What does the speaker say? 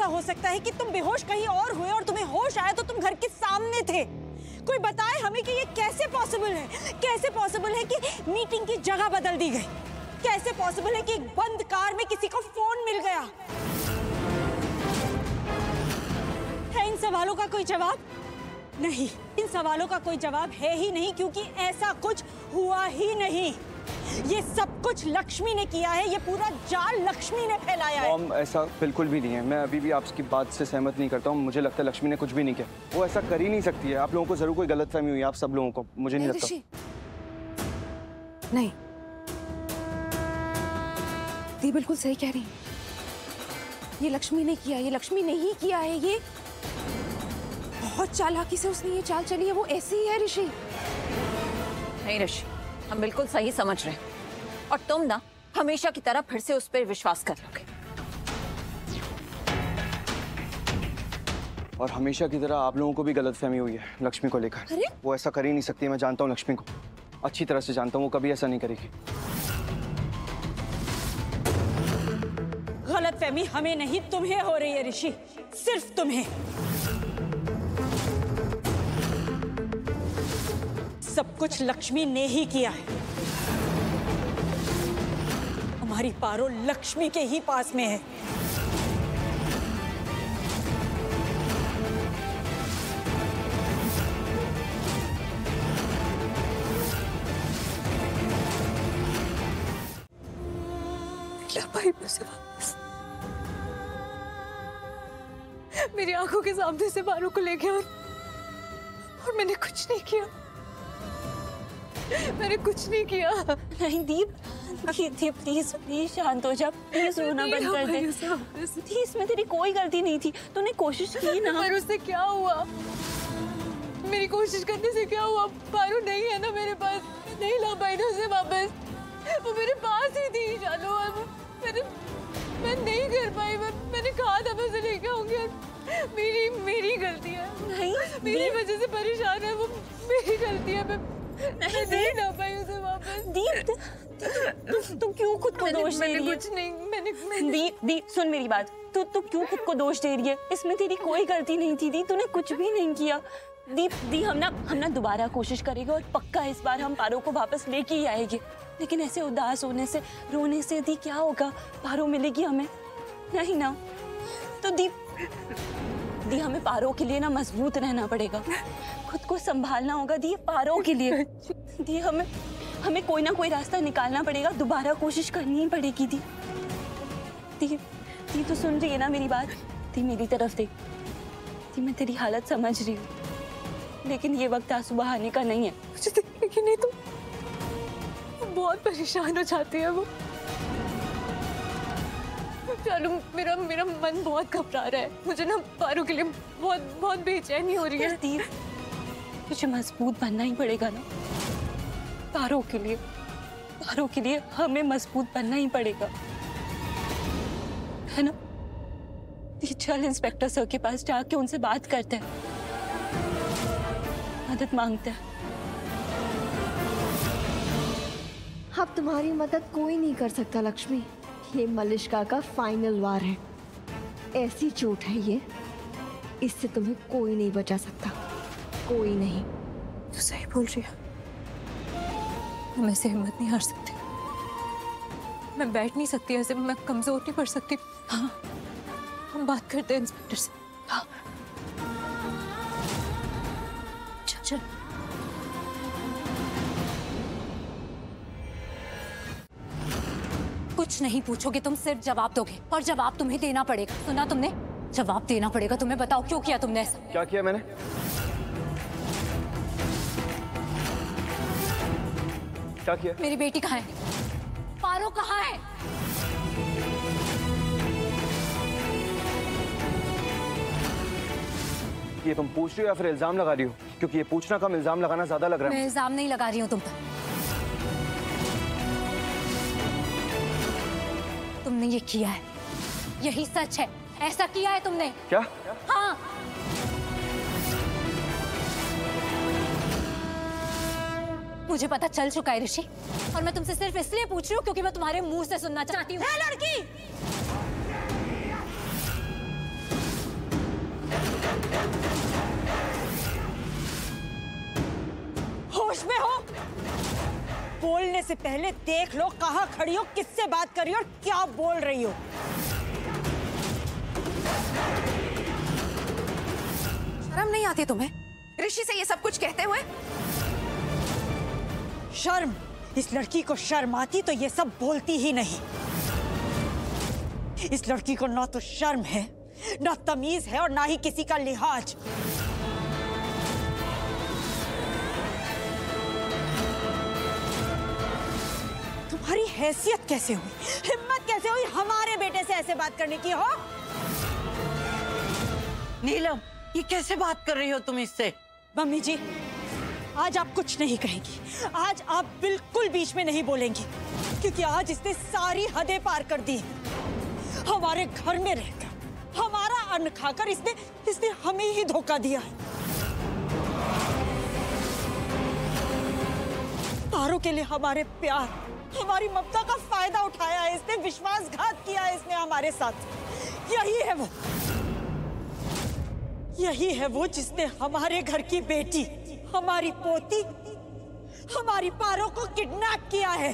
हो सकता है कि तुम बेहोश कहीं और हुए और तुम्हें होश आया तो तुम घर के सामने थे? कोई बताए हमें कि ये कैसे पॉसिबल है? कैसे पॉसिबल है कि मीटिंग की जगह बदल दी गई? कैसे पॉसिबल है कि एक बंद कार में किसी को फोन मिल गया? है इन सवालों का कोई जवाब? नहीं, इन सवालों का कोई जवाब है ही नहीं, क्योंकि ऐसा कुछ हुआ ही नहीं। ये सब कुछ लक्ष्मी ने किया है, ये पूरा जाल लक्ष्मी ने फैलाया है। मॉम, ऐसा बिल्कुल भी नहीं है। मैं अभी भी आपकी बात से सहमत नहीं करता हूँ। मुझे लगता है लक्ष्मी ने कुछ भी नहीं किया। वो ऐसा कर ही नहीं सकती है। आप लोगों को जरूर कोई गलतफहमी हुई है, आप सब लोगों को। मुझे नहीं लगता। नहीं, दी बिल्कुल सही कह रही है। ये लक्ष्मी ने किया, ये लक्ष्मी ने ही किया है। ये बहुत चालाकी से उसने ये चाल चली है। वो ऐसी ही है ऋषि। नहीं ऋषि, हम बिल्कुल सही समझ रहे हैं और तुम ना हमेशा की तरह फिर से उस पर विश्वास कर लोगे। और हमेशा की तरह आप लोगों को भी गलतफहमी हुई है लक्ष्मी को लेकर। वो ऐसा कर ही नहीं सकती। मैं जानता हूँ लक्ष्मी को, अच्छी तरह से जानता हूँ। वो कभी ऐसा नहीं करेगी। गलतफहमी हमें नहीं, तुम्हें हो रही है ऋषि, सिर्फ तुम्हें। सब कुछ लक्ष्मी ने ही किया है। हमारी पारो लक्ष्मी के ही पास में है। भाई मुझसे वापस मेरी आंखों के सामने से पारो को ले गया और मैंने कुछ नहीं किया। मैंने कुछ नहीं किया। नहीं दीप, दीप प्लीज प्लीज शांत हो जा। प्लीज रोना बंद कर दे। दीप, इसमें तेरी कोई गलती नहीं थी। तूने कोशिश की ना। पर उससे क्या हुआ? मेरी कोशिश करने से क्या हुआ? पारो नहीं है ना मेरे पास। नहीं ला पाई ना उसे वापस। वो मेरे पास ही थी। चलो अब मैं नहीं कर पाई। मैंने कहा था मैं उसे लेके आऊंगी। मेरी गलती है। नहीं, मेरी वजह से परेशान है वो। मेरी गलती है। मैं नहीं ला पाई उसे वापस। दीप, तू क्यों खुद को दोष दे रही है? कुछ नहीं। दीप सुन मेरी बात। तू क्यों खुद को दोष दे रही है? इसमें तेरी कोई गलती नहीं थी। दी, तूने कुछ भी नहीं किया। दी हम ना दोबारा कोशिश करेंगे और पक्का इस बार हम पारो को वापस लेके ही आएंगे। लेकिन ऐसे उदास होने से, रोने से दी क्या होगा? पारो मिलेगी हमें नहीं ना? तो दी हमें पारो के लिए ना मजबूत रहना पड़ेगा। खुद को संभालना होगा दी, पारो के लिए। दी हमें कोई ना कोई रास्ता निकालना पड़ेगा। दोबारा कोशिश करनी ही पड़ेगी दी। तू सुन रही है ना मेरी बात? दी मेरी तरफ देख। दी मैं तेरी हालत समझ रही हूँ, लेकिन ये वक्त आंसू बहाने का नहीं है। मुझे देखने की नहीं, तो बहुत परेशान हो जाती है वो। चलो मेरा मन बहुत घबरा रहा है। मुझे ना पारो के लिए बहुत बेचैनी हो रही है। दी तुझे मजबूत बनना ही पड़ेगा ना। पारो के लिए हमें मजबूत बनना ही पड़ेगा, है ना? चल इंस्पेक्टर सर के पास जाके उनसे बात करते हैं, मदद मांगते हैं। अब तुम्हारी मदद कोई नहीं कर सकता लक्ष्मी। ये मलिष्का का फाइनल वार है। ऐसी चोट है ये, इससे तुम्हें कोई नहीं बचा सकता, कोई नहीं। तू सही बोल रही है। मैं से हिम्मत नहीं हार सकती। मैं बैठ नहीं सकती ऐसे। मैं कमजोर नहीं पड़ सकती। हाँ, हम बात करते हैं इंस्पेक्टर से। हाँ चल। कुछ नहीं पूछोगे तुम, सिर्फ जवाब दोगे और जवाब तुम्हें देना पड़ेगा। सुना तुमने? जवाब देना पड़ेगा तुम्हें। बताओ क्यों किया तुमने ऐसा? क्या किया मैंने? क्या किया? मेरी बेटी कहाँ है? पारो कहाँ है? ये तुम पूछ रही हो या फिर इल्जाम लगा रही हो? क्योंकि ये पूछना कम, इल्जाम लगाना ज्यादा लग रहा है। मैं इल्जाम नहीं लगा रही हूँ तुम पर। तुमने ये किया है, यही सच है। ऐसा किया है तुमने। क्या? हाँ। मुझे पता चल चुका है ऋषि, और मैं तुमसे सिर्फ इसलिए पूछ रही हूँ क्योंकि मैं तुम्हारे मुंह से सुनना चाहती हूँ। लड़की, होश में हो? बोलने से पहले देख लो कहाँ खड़ी हो, किससे बात कर रही हो और क्या बोल रही हो। शर्म नहीं आती तुम्हें ऋषि से ये सब कुछ कहते हुए? शर्म? इस लड़की को शर्म आती तो ये सब बोलती ही नहीं। इस लड़की को ना तो शर्म है, ना तमीज है और ना ही किसी का लिहाज। तुम्हारी हैसियत कैसे हुई, हिम्मत कैसे हुई हमारे बेटे से ऐसे बात करने की? हो नीलम, ये कैसे बात कर रही हो तुम इससे? मम्मी जी, आज आप कुछ नहीं कहेंगी, आज आप बिल्कुल बीच में नहीं बोलेंगी, क्योंकि आज इसने सारी हदें पार कर दी। हमारे घर में रहकर, हमारा अन्न खाकर इसने हमें ही धोखा दिया है। पारो के लिए हमारे प्यार, हमारी ममता का फायदा उठाया है इसने, विश्वासघात किया है इसने हमारे साथ। यही है वो जिसने हमारे घर की बेटी, हमारी पोती, हमारी पारो को किडनैप किया है।